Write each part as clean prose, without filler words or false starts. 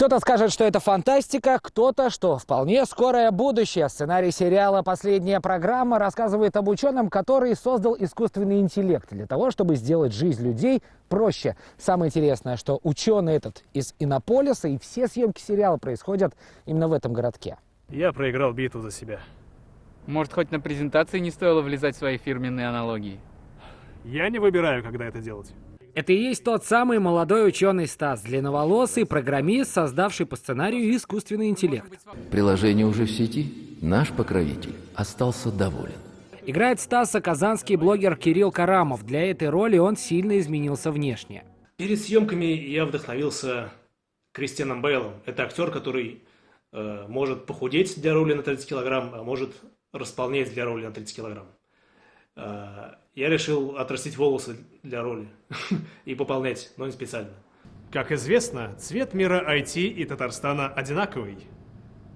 Кто-то скажет, что это фантастика, кто-то, что вполне скорое будущее. Сценарий сериала «Последняя программа» рассказывает об ученом, который создал искусственный интеллект для того, чтобы сделать жизнь людей проще. Самое интересное, что ученый этот из Иннополиса, и все съемки сериала происходят именно в этом городке. Я проиграл битву за себя. Может, хоть на презентации не стоило влезать в свои фирменные аналогии? Я не выбираю, когда это делать. Это и есть тот самый молодой ученый Стас, длинноволосый программист, создавший по сценарию искусственный интеллект. Приложение уже в сети. Наш покровитель остался доволен. Играет Стаса казанский блогер Кирилл Карамов. Для этой роли он сильно изменился внешне. Перед съемками я вдохновился Кристианом Бейлом. Это актер, который может похудеть для роли на 30 килограмм, а может располнеть для роли на 30 килограмм. Я решил отрастить волосы для роли и пополнять, но не специально. Как известно, цвет мира IT и Татарстана одинаковый.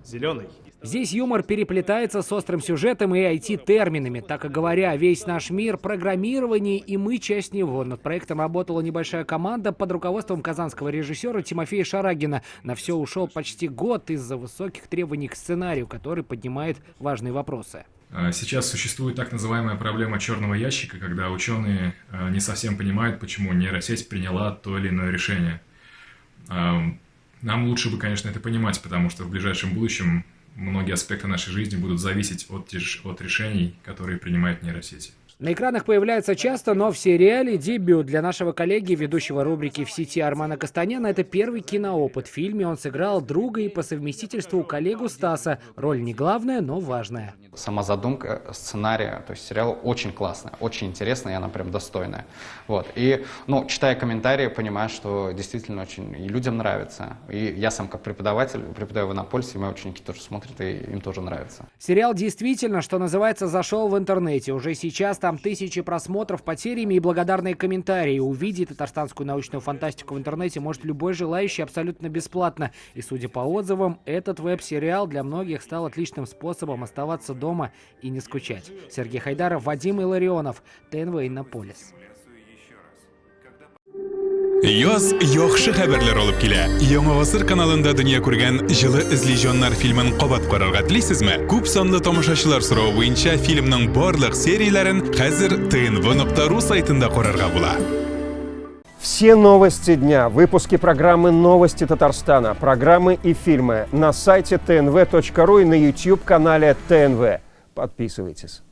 Зеленый. Здесь юмор переплетается с острым сюжетом и IT-терминами. Так и говоря, весь наш мир — программирование, и мы часть него. Над проектом работала небольшая команда под руководством казанского режиссера Тимофея Шарагина. На все ушел почти год из-за высоких требований к сценарию, который поднимает важные вопросы. Сейчас существует так называемая проблема черного ящика, когда ученые не совсем понимают, почему нейросеть приняла то или иное решение. Нам лучше бы, конечно, это понимать, потому что в ближайшем будущем многие аспекты нашей жизни будут зависеть от решений, которые принимает нейросеть. На экранах появляется часто, но в сериале дебют для нашего коллеги, ведущего рубрики «В сети» Армана Костаняна, это первый киноопыт. В фильме он сыграл друга и по совместительству коллегу Стаса. Роль не главная, но важная. Сама задумка сценария, то есть сериал очень классная, очень интересная, и она прям достойная. Вот. И, читая комментарии, понимаю, что действительно очень и людям нравится. И я сам как преподаватель, преподаю в Иннополисе, и мои ученики тоже смотрят, и им тоже нравится. Сериал действительно, что называется, зашел в интернете. Уже сейчас там тысячи просмотров под сериями и благодарные комментарии. Увидеть татарстанскую научную фантастику в интернете может любой желающий абсолютно бесплатно. И судя по отзывам, этот веб-сериал для многих стал отличным способом оставаться дома и не скучать. Сергей Хайдаров, Вадим Илларионов, ТНВ Иннополис. Yoz yaxshi xabarlar olib kela. Yangi asr kanalida dunyo ko'rgan Jili izlayjonlar filmin qabat qarorga tilaysizmi? Ko'p sonli tomoshachilar so'rovi bo'yicha filmning barliq seriyalarini hozir tnv.ru saytida ko'rarga bo'ladi. Все новости дня, выпуски программы «Новости Татарстана», программы и фильмы на сайте tnv.ru и на YouTube-канале ТНВ. Подписывайтесь.